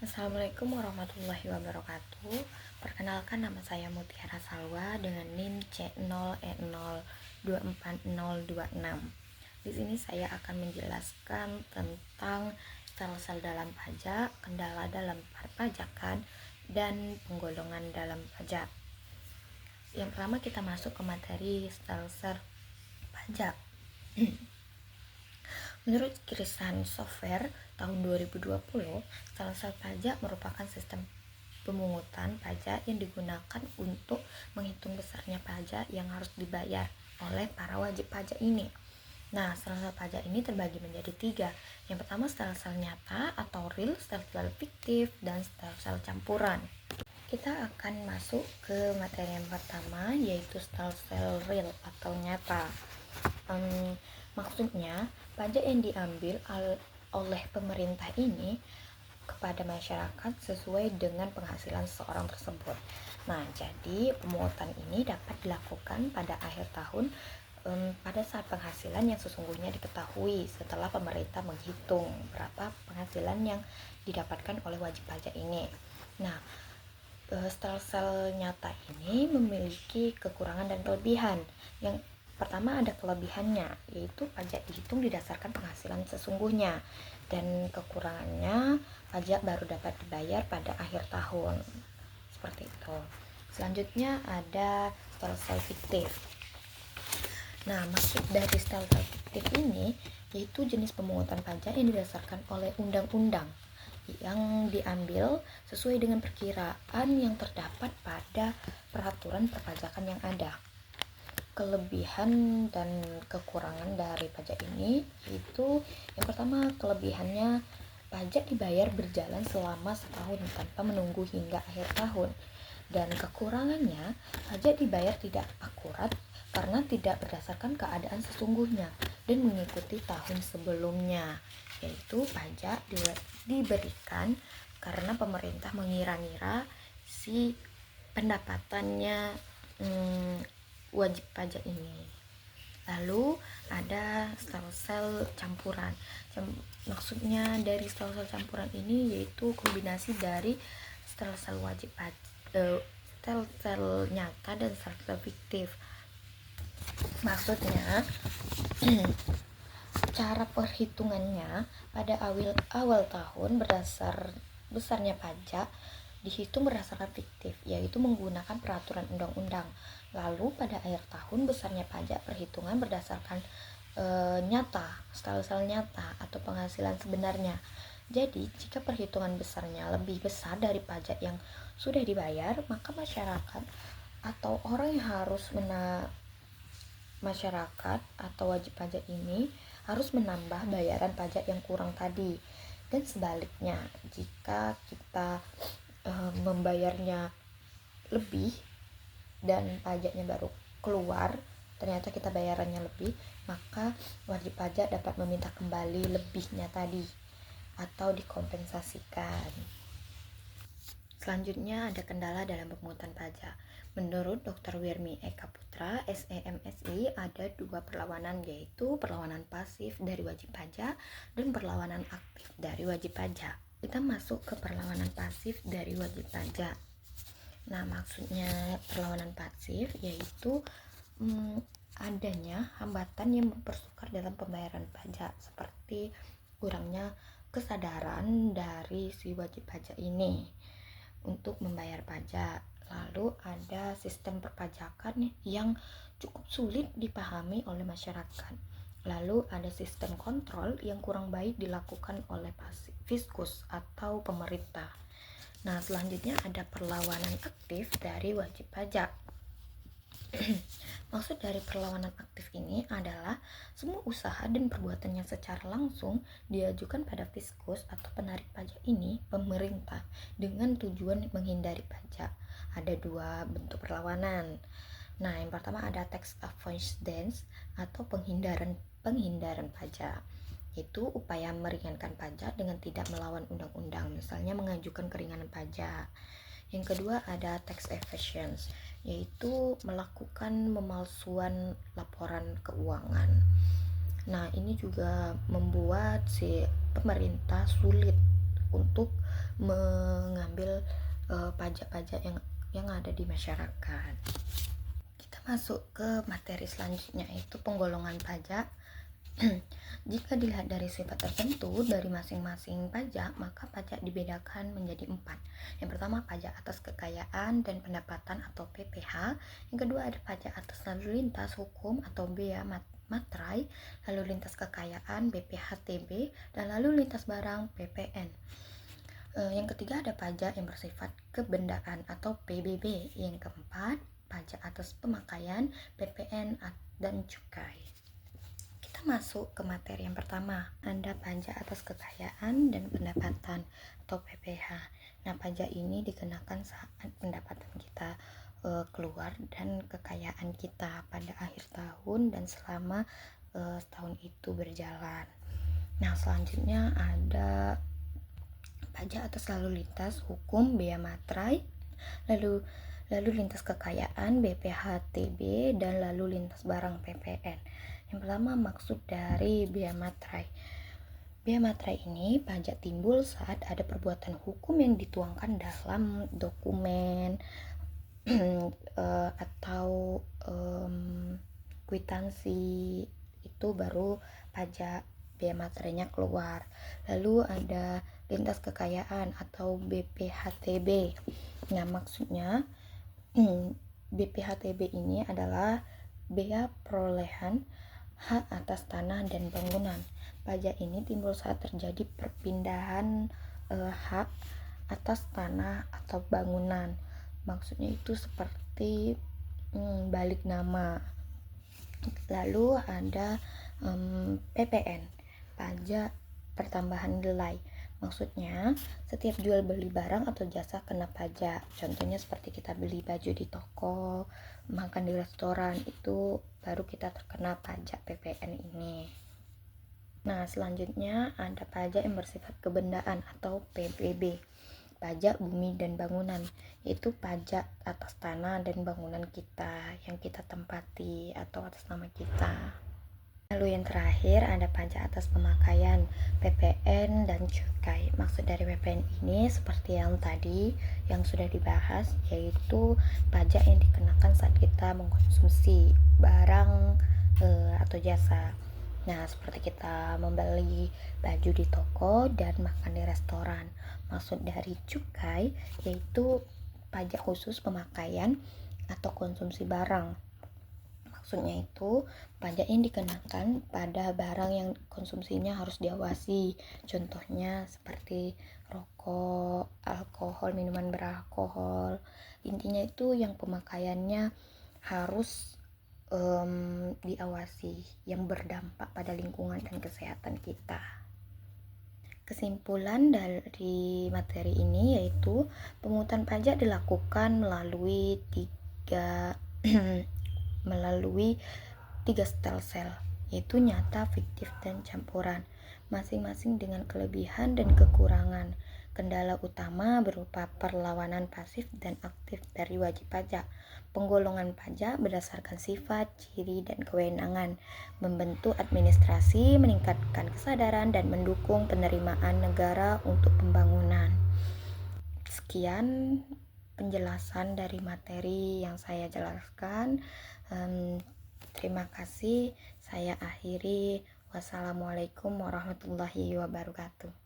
Assalamualaikum warahmatullahi wabarakatuh. Perkenalkan, nama saya Mutiara Salwa dengan NIM C0E0240026. Di sini saya akan menjelaskan tentang sel-sel dalam pajak, kendala dalam perpajakan, dan penggolongan dalam pajak. Yang pertama, kita masuk ke materi sel-sel pajak. Menurut kirisan software tahun 2020, sel-sel pajak merupakan sistem pemungutan pajak yang digunakan untuk menghitung besarnya pajak yang harus dibayar oleh para wajib pajak ini. Nah, sel-sel pajak ini terbagi menjadi 3. Yang pertama, sel-sel nyata atau real, sel-sel fiktif, dan sel-sel campuran. Kita akan masuk ke materi yang pertama, yaitu sel-sel real atau nyata. Maksudnya, pajak yang diambil oleh pemerintah ini kepada masyarakat sesuai dengan penghasilan seseorang tersebut. Nah, jadi pemungutan ini dapat dilakukan pada akhir tahun pada saat penghasilan yang sesungguhnya diketahui setelah pemerintah menghitung berapa penghasilan yang didapatkan oleh wajib pajak ini. Nah, sel-sel nyata ini memiliki kekurangan dan kelebihan. Yang pertama, ada kelebihannya, yaitu pajak dihitung didasarkan penghasilan sesungguhnya, dan kekurangannya pajak baru dapat dibayar pada akhir tahun. Seperti itu. Selanjutnya ada sel-sel fiktif. Nah, maksud dari sel-sel fiktif ini yaitu jenis pemungutan pajak yang didasarkan oleh undang-undang yang diambil sesuai dengan perkiraan yang terdapat pada peraturan perpajakan yang ada. Kelebihan dan kekurangan dari pajak ini yaitu, yang pertama, kelebihannya pajak dibayar berjalan selama setahun tanpa menunggu hingga akhir tahun, dan kekurangannya pajak dibayar tidak akurat karena tidak berdasarkan keadaan sesungguhnya dan mengikuti tahun sebelumnya, yaitu pajak diberikan karena pemerintah mengira-ngira si pendapatannya wajib pajak ini. Lalu ada sel-sel campuran. Maksudnya dari sel-sel campuran ini yaitu kombinasi dari sel-sel wajib pajak, sel-sel nyata dan sel-sel fiktif. Maksudnya cara perhitungannya pada awal tahun besarnya pajak dihitung berdasarkan fiktif, yaitu menggunakan peraturan undang-undang. Lalu pada akhir tahun besarnya pajak perhitungan berdasarkan nyata, sel-sel nyata atau penghasilan sebenarnya. Jadi, jika perhitungan besarnya lebih besar dari pajak yang sudah dibayar, maka masyarakat atau orang yang harus masyarakat atau wajib pajak ini harus menambah bayaran pajak yang kurang tadi. Dan sebaliknya, jika kita membayarnya lebih dan pajaknya baru keluar, ternyata kita bayarannya lebih, maka wajib pajak dapat meminta kembali lebihnya tadi atau dikompensasikan. Selanjutnya ada kendala dalam pemungutan pajak. Menurut Dr. Wirmi Eka Putra, SEMSI, ada 2 perlawanan, yaitu perlawanan pasif dari wajib pajak dan perlawanan aktif dari wajib pajak. Kita masuk ke perlawanan pasif dari wajib pajak. Nah, maksudnya perlawanan pasif yaitu adanya hambatan yang mempersukar dalam pembayaran pajak, seperti kurangnya kesadaran dari si wajib pajak ini untuk membayar pajak. Lalu ada sistem perpajakan yang cukup sulit dipahami oleh masyarakat. Lalu ada sistem kontrol yang kurang baik dilakukan oleh fiskus atau pemerintah. Nah, selanjutnya ada perlawanan aktif dari wajib pajak. Maksud dari perlawanan aktif ini adalah semua usaha dan perbuatan yang secara langsung diajukan pada fiskus atau penarik pajak ini, pemerintah, dengan tujuan menghindari pajak. Ada 2 bentuk perlawanan. Nah, yang pertama ada tax avoidance atau penghindaran pajak, yaitu upaya meringankan pajak dengan tidak melawan undang-undang, misalnya mengajukan keringanan pajak. Yang kedua ada tax evasion, yaitu melakukan pemalsuan laporan keuangan. Nah, ini juga membuat si pemerintah sulit untuk mengambil pajak-pajak yang ada di masyarakat. Kita masuk ke materi selanjutnya, yaitu penggolongan pajak. Jika dilihat dari sifat tertentu dari masing-masing pajak, maka pajak dibedakan menjadi 4. Yang pertama, pajak atas kekayaan dan pendapatan atau PPH. Yang kedua, ada pajak atas lalu lintas hukum atau bea materai, lalu lintas kekayaan BPHTB, dan lalu lintas barang PPN. Yang ketiga, ada pajak yang bersifat kebendaan atau PBB. Yang keempat, pajak atas pemakaian, PPN, dan cukai. Masuk ke materi yang pertama, ada pajak atas kekayaan dan pendapatan atau PPH. Nah, pajak ini dikenakan saat pendapatan kita keluar dan kekayaan kita pada akhir tahun dan selama setahun itu berjalan. Nah, selanjutnya ada pajak atas lalu lintas hukum bea materai, lalu lintas kekayaan BPHTB, dan lalu lintas barang PPN. Yang pertama, maksud dari bea materai. Bea materai ini pajak timbul saat ada perbuatan hukum yang dituangkan dalam dokumen atau kwitansi, itu baru pajak bea materainya keluar. Lalu ada lintas kekayaan atau BPHTB. Nah, maksudnya BPHTB ini adalah bea perolehan hak atas tanah dan bangunan. Pajak ini timbul saat terjadi perpindahan hak atas tanah atau bangunan. Maksudnya itu seperti balik nama. Lalu ada PPN, pajak pertambahan nilai. Maksudnya, setiap jual beli barang atau jasa kena pajak. Contohnya seperti kita beli baju di toko, makan di restoran, itu baru kita terkena pajak PPN ini. Nah, selanjutnya ada pajak yang bersifat kebendaan atau PBB. Pajak bumi dan bangunan, yaitu pajak atas tanah dan bangunan kita yang kita tempati atau atas nama kita. Lalu yang terakhir ada pajak atas pemakaian, PPN, dan cukai. Maksud dari PPN ini seperti yang tadi yang sudah dibahas, yaitu pajak yang dikenakan saat kita mengkonsumsi barang atau jasa. Nah, seperti kita membeli baju di toko dan makan di restoran. Maksud dari cukai yaitu pajak khusus pemakaian atau konsumsi barang. Maksudnya itu pajak yang dikenakan pada barang yang konsumsinya harus diawasi. Contohnya seperti rokok, alkohol, minuman beralkohol. Intinya itu yang pemakaiannya harus diawasi, yang berdampak pada lingkungan dan kesehatan kita. Kesimpulan dari materi ini yaitu pemungutan pajak dilakukan melalui tiga style sel, yaitu nyata, fiktif, dan campuran, masing-masing dengan kelebihan dan kekurangan. Kendala utama berupa perlawanan pasif dan aktif dari wajib pajak. Penggolongan pajak berdasarkan sifat, ciri, dan kewenangan, membentuk administrasi, meningkatkan kesadaran, dan mendukung penerimaan negara untuk pembangunan. Sekian penjelasan dari materi yang saya jelaskan. Terima kasih. Saya akhiri. Wassalamualaikum warahmatullahi wabarakatuh.